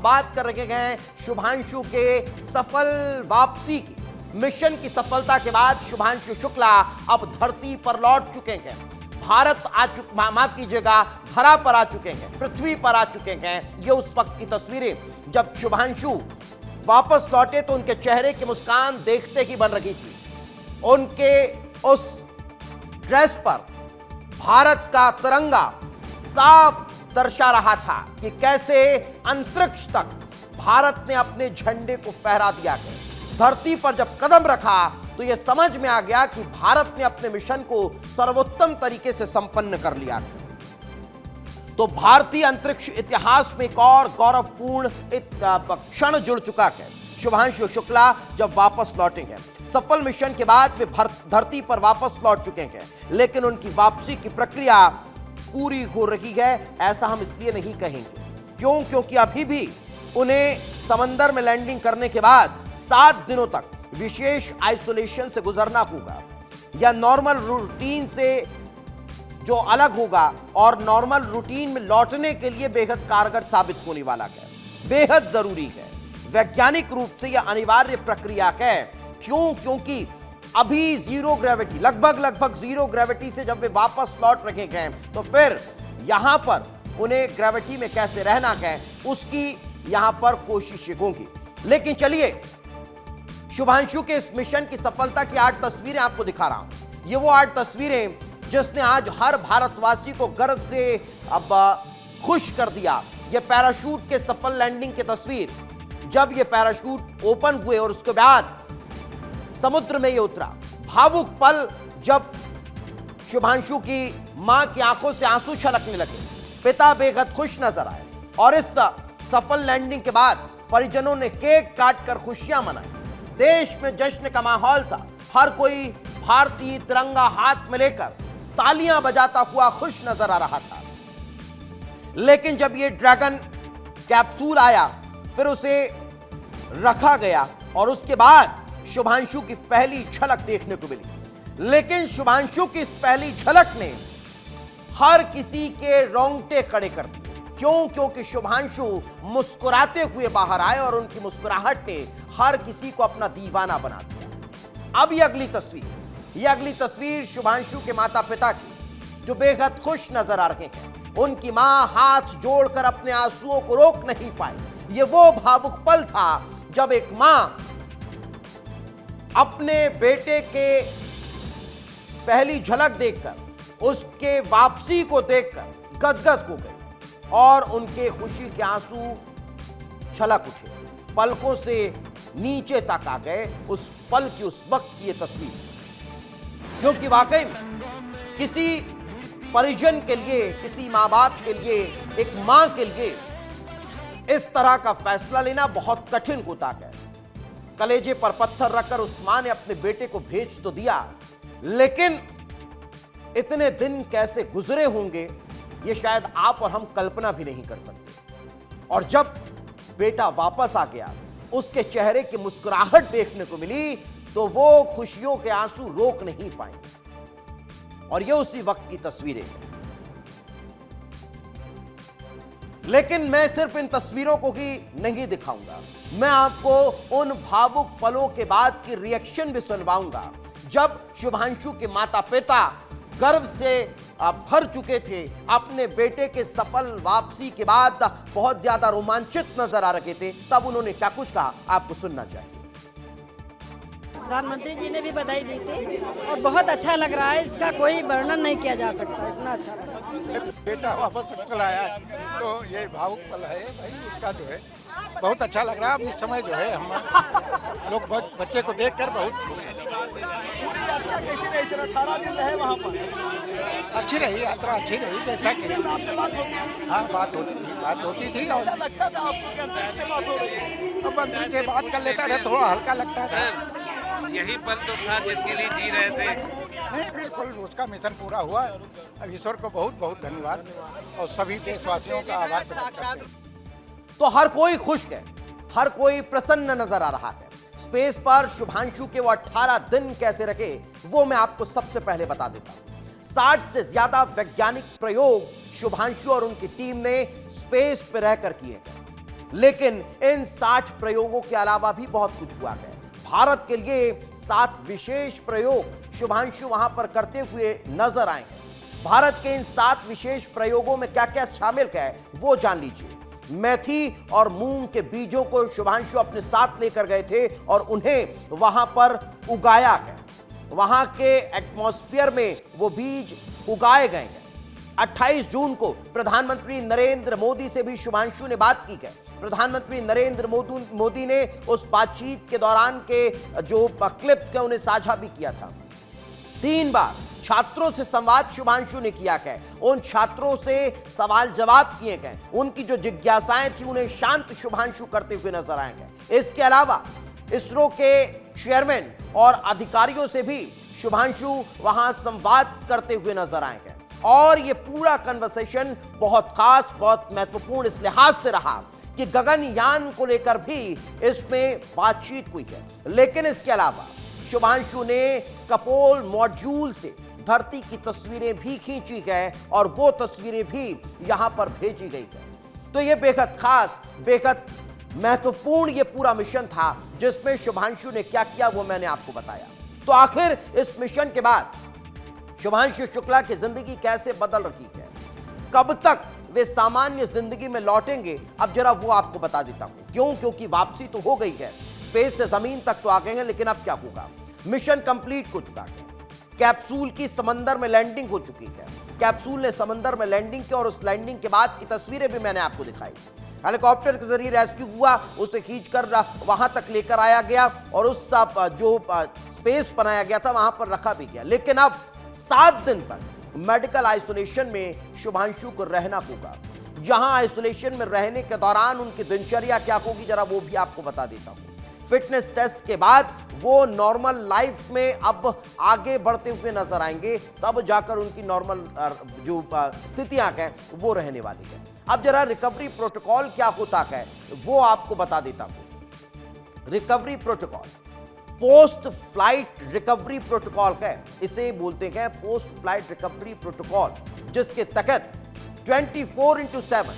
बात कर रहे हैं शुभांशु के सफल वापसी की। मिशन की सफलता के बाद शुभांशु शुक्ला अब धरती पर लौट चुके हैं, भारत माफ कीजिएगा, धरा पर आ चुके हैं, पृथ्वी पर आ चुके हैं। ये उस वक्त की तस्वीरें जब शुभांशु वापस लौटे तो उनके चेहरे की मुस्कान देखते ही बन रही थी। उनके उस ड्रेस पर भारत का तिरंगा साफ दर्शा रहा था कि कैसे अंतरिक्ष तक भारत ने अपने झंडे को फहरा दिया है। धरती पर जब कदम रखा तो यह समझ में आ गया कि भारत ने अपने मिशन को सर्वोत्तम तरीके से संपन्न कर लिया है। तो भारतीय अंतरिक्ष इतिहास में एक और गौरवपूर्ण क्षण जुड़ चुका है। शुभांशु शुक्ला जब वापस लौटे हैं, सफल मिशन के बाद वे धरती पर वापस लौट चुके हैं, लेकिन उनकी वापसी की प्रक्रिया पूरी हो रही है। ऐसा हम इसलिए नहीं कहेंगे क्योंकि अभी भी उन्हें समंदर में लैंडिंग करने के बाद 7 दिनों तक विशेष आइसोलेशन से गुजरना होगा, या नॉर्मल रूटीन से जो अलग होगा और नॉर्मल रूटीन में लौटने के लिए बेहद कारगर साबित होने वाला है, बेहद जरूरी है। वैज्ञानिक रूप से यह अनिवार्य प्रक्रिया है। क्योंकि अभी जीरो ग्रेविटी, लगभग जीरो ग्रेविटी से जब वे वापस लौट रखे गए तो फिर यहां पर उन्हें ग्रेविटी में कैसे रहना है उसकी यहां पर कोशिश होगी। लेकिन चलिए, शुभांशु के इस मिशन की सफलता की 8 तस्वीरें आपको दिखा रहा हूं। ये वो 8 तस्वीरें जिसने आज हर भारतवासी को गर्व से अब खुश कर दिया। ये पैराशूट के सफल लैंडिंग की तस्वीर, जब ये पैराशूट ओपन हुए और उसके बाद समुद्र में ये उतरा। भावुक पल जब शुभांशु की मां की आंखों से आंसू छलकने लगे, पिता बेहद खुश नजर आए और इस सफल लैंडिंग के बाद परिजनों ने केक काटकर खुशियां मनाई। देश में जश्न का माहौल था, हर कोई भारतीय तिरंगा हाथ में लेकर तालियां बजाता हुआ खुश नजर आ रहा था। लेकिन जब ये ड्रैगन कैप्सूल आया, फिर उसे रखा गया और उसके बाद शुभांशु की पहली झलक देखने को मिली। लेकिन शुभांशु की इस पहली झलक ने हर किसी के रोंगटे खड़े कर दिए। क्योंकि शुभांशु मुस्कुराते हुए बाहर आए और उनकी मुस्कुराहट ने हर किसी को अपना दीवाना बना दिया। अब ये अगली तस्वीर शुभांशु के माता पिता की, जो बेहद खुश नजर आ रहे हैं। उनकी मां हाथ जोड़कर अपने आंसुओं को रोक नहीं पाई। ये वो भावुक पल था जब एक मां अपने बेटे के पहली झलक देखकर, उसके वापसी को देखकर गदगद हो गई और उनके खुशी के आंसू छलक उठे, पलकों से नीचे तक आ गए। उस पल की, उस वक्त की ये तस्वीर, क्योंकि वाकई में किसी परिजन के लिए, किसी मां बाप के लिए, एक मां के लिए इस तरह का फैसला लेना बहुत कठिन होता है। कलेजे पर पत्थर रखकर उस मां ने अपने बेटे को भेज तो दिया, लेकिन इतने दिन कैसे गुजरे होंगे ये शायद आप और हम कल्पना भी नहीं कर सकते। और जब बेटा वापस आ गया, उसके चेहरे की मुस्कुराहट देखने को मिली तो वो खुशियों के आंसू रोक नहीं पाए। और ये उसी वक्त की तस्वीरें हैं। लेकिन मैं सिर्फ इन तस्वीरों को ही नहीं दिखाऊंगा, मैं आपको उन भावुक पलों के बाद की रिएक्शन भी सुनवाऊंगा जब शुभांशु के माता पिता गर्व से भर चुके थे। अपने बेटे के सफल वापसी के बाद बहुत ज्यादा रोमांचित नजर आ रहे थे। तब उन्होंने क्या कुछ कहा, आपको सुनना चाहिए। प्रधानमंत्री जी ने भी बधाई दी थी और बहुत अच्छा लग रहा है, इसका कोई वर्णन नहीं किया जा सकता, इतना अच्छा लगा। बेटा वापस चला आया है तो ये भावुक पल है भाई, इसका जो है बहुत अच्छा लग रहा है। अब इस समय जो है हम लोग बच्चे को देखकर बहुत खुश हैं। अच्छी रही यात्रा, अच्छी रही जैसा कि हाँ बात होती थी और अब मंत्री से बात कर लेता है, थोड़ा हल्का लगता है। यही पल तो था जिसके लिए जी रहे थे। नहीं, बिल्कुल उसका मिशन पूरा हुआ। अब ईश्वर को बहुत बहुत धन्यवाद और सभी देशवासियों का आभार व्यक्त करते हैं। तो हर कोई खुश है, हर कोई प्रसन्न नजर आ रहा है। स्पेस पर शुभांशु के वो 18 दिन कैसे रखे वो मैं आपको सबसे पहले बता देता हूं। 60 से ज्यादा वैज्ञानिक प्रयोग शुभांशु और उनकी टीम ने स्पेस पर रहकर किए गए। लेकिन इन 60 प्रयोगों के अलावा भी बहुत कुछ हुआ है। भारत के लिए 7 विशेष प्रयोग शुभांशु वहां पर करते हुए नजर आए हैं। भारत के इन 7 विशेष प्रयोगों में क्या क्या शामिल है वो जान लीजिए। मेथी और मूंग के बीजों को शुभांशु अपने साथ लेकर गए थे और उन्हें वहां पर उगाया गया। वहां के एटमॉस्फेयर में वो बीज उगाए गए हैं। 28 जून को प्रधानमंत्री नरेंद्र मोदी से भी शुभांशु ने बात की है। प्रधानमंत्री नरेंद्र मोदी ने उस बातचीत के दौरान के जो क्लिप थे उन्हें साझा भी किया था। 3 बार छात्रों से संवाद शुभांशु ने किया है। उन छात्रों से सवाल जवाब किए गए। उनकी जो जिज्ञासाएं थी उन्हें शांत शुभांशु करते हुए नजर आए हैं। इसके अलावा इसरो के चेयरमैन और अधिकारियों से भी शुभांशु वहां संवाद करते हुए नजर आए हैं। और ये पूरा कन्वर्सेशन बहुत खास, बहुत महत्वपूर्ण इस लिहाज से रहा कि गगनयान को लेकर भी इसमें बातचीत हुई है। लेकिन इसके अलावा शुभांशु ने कपोल मॉड्यूल से धरती की तस्वीरें भी खींची है और वो तस्वीरें भी यहां पर भेजी गई है। तो ये बेहद खास, बेहद महत्वपूर्ण ये पूरा मिशन था जिसमें शुभांशु ने क्या किया वो मैंने आपको बताया। तो आखिर इस मिशन के बाद शुभांशु शुक्ला की जिंदगी कैसे बदल रही है, कब तक वे सामान्य जिंदगी में लौटेंगे, अब जरा वो आपको बता देता हूं। क्यों? क्योंकि वापसी तो हो गई है, स्पेस से जमीन तक तो आ गए हैं, लेकिन अब क्या होगा? मिशन कंप्लीट हो चुका है। कैप्सूल की समंदर में लैंडिंग हो चुकी है। कैप्सूल ने समंदर में लैंडिंग की और उस लैंडिंग के बाद की तस्वीरें भी मैंने आपको दिखाई। हेलीकॉप्टर के जरिए रेस्क्यू हुआ, उसे खींचकर वहां तक लेकर आया गया और उस जो स्पेस बनाया गया था वहां पर रखा भी गया। लेकिन अब 7 दिन तक मेडिकल आइसोलेशन में शुभांशु को रहना होगा। यहां आइसोलेशन में रहने के दौरान उनकी दिनचर्या क्या होगी जरा वो भी आपको बता देता हूं। फिटनेस टेस्ट के बाद वो नॉर्मल लाइफ में अब आगे बढ़ते हुए नजर आएंगे, तब जाकर उनकी नॉर्मल जो स्थितियां हैं वो रहने वाली है। अब जरा रिकवरी प्रोटोकॉल क्या होता है वो आपको बता देता हूं। Recovery protocol post flight recovery protocol है, इसे बोलते हैं पोस्ट फ्लाइट रिकवरी प्रोटोकॉल, जिसके तहत 24/7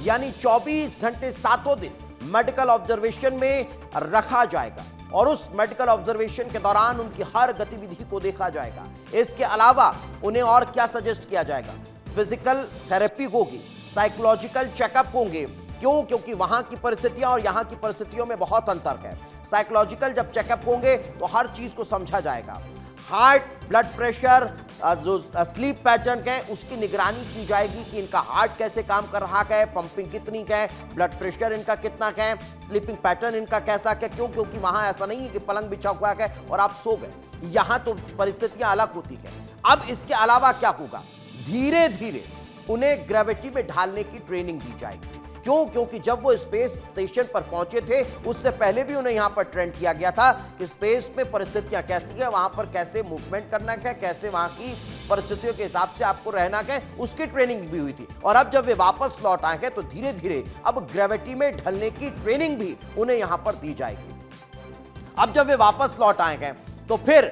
यानी 24 घंटे 7 दिन मेडिकल ऑब्जर्वेशन में रखा जाएगा और उस मेडिकल ऑब्जर्वेशन के दौरान उनकी हर गतिविधि को देखा जाएगा। इसके अलावा उन्हें और क्या सजेस्ट किया जाएगा? फिजिकल थेरेपी होगी, साइकोलॉजिकल चेकअप होंगे। क्यों? क्योंकि वहां की परिस्थितियां और यहां की परिस्थितियों में बहुत अंतर है। साइकोलॉजिकल जब चेकअप होंगे तो हर चीज को समझा जाएगा। हार्ट, ब्लड प्रेशर, जो स्लीप पैटर्न है उसकी निगरानी की जाएगी कि इनका हार्ट कैसे काम कर रहा है, पंपिंग कितनी है, ब्लड प्रेशर इनका कितना है, स्लीपिंग पैटर्न इनका कैसा है। क्यों? क्योंकि वहां ऐसा नहीं है कि पलंग बिछा हुआ है और आप सो गए, यहां तो परिस्थितियां अलग होती है। अब इसके अलावा क्या होगा? धीरे धीरे उन्हें ग्रेविटी में ढालने की ट्रेनिंग दी जाएगी। क्यों? क्योंकि जब वो स्पेस स्टेशन पर पहुंचे थे उससे पहले भी उन्हें यहां पर ट्रेन किया गया था कि स्पेस में परिस्थितियां कैसी है, वहां पर कैसे मूवमेंट करना है, कैसे वहां की परिस्थितियों के हिसाब से आपको रहना है, उसकी ट्रेनिंग भी हुई थी। और अब जब वे वापस लौट आए हैं तो धीरे धीरे अब ग्रेविटी में ढलने की ट्रेनिंग भी उन्हें यहां पर दी जाएगी। अब जब वे वापस लौट आए हैं तो फिर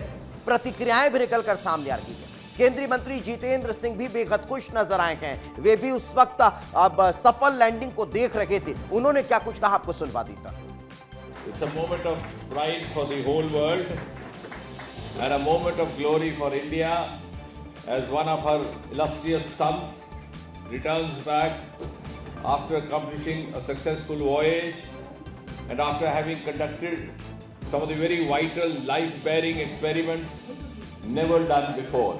प्रतिक्रियाएं भी निकलकर सामने आ रही है। केंद्रीय मंत्री जितेंद्र सिंह भी बेहद खुश नजर आए हैं। वे भी उस वक्त अब सफल लैंडिंग को देख रहे थे। उन्होंने क्या कुछ कहा आपको सुनवा देता। It's a moment of pride for the whole world and a moment of glory for India as one of her illustrious sons returns back after accomplishing a successful voyage and after having conducted some of the very vital life-bearing experiments never done before.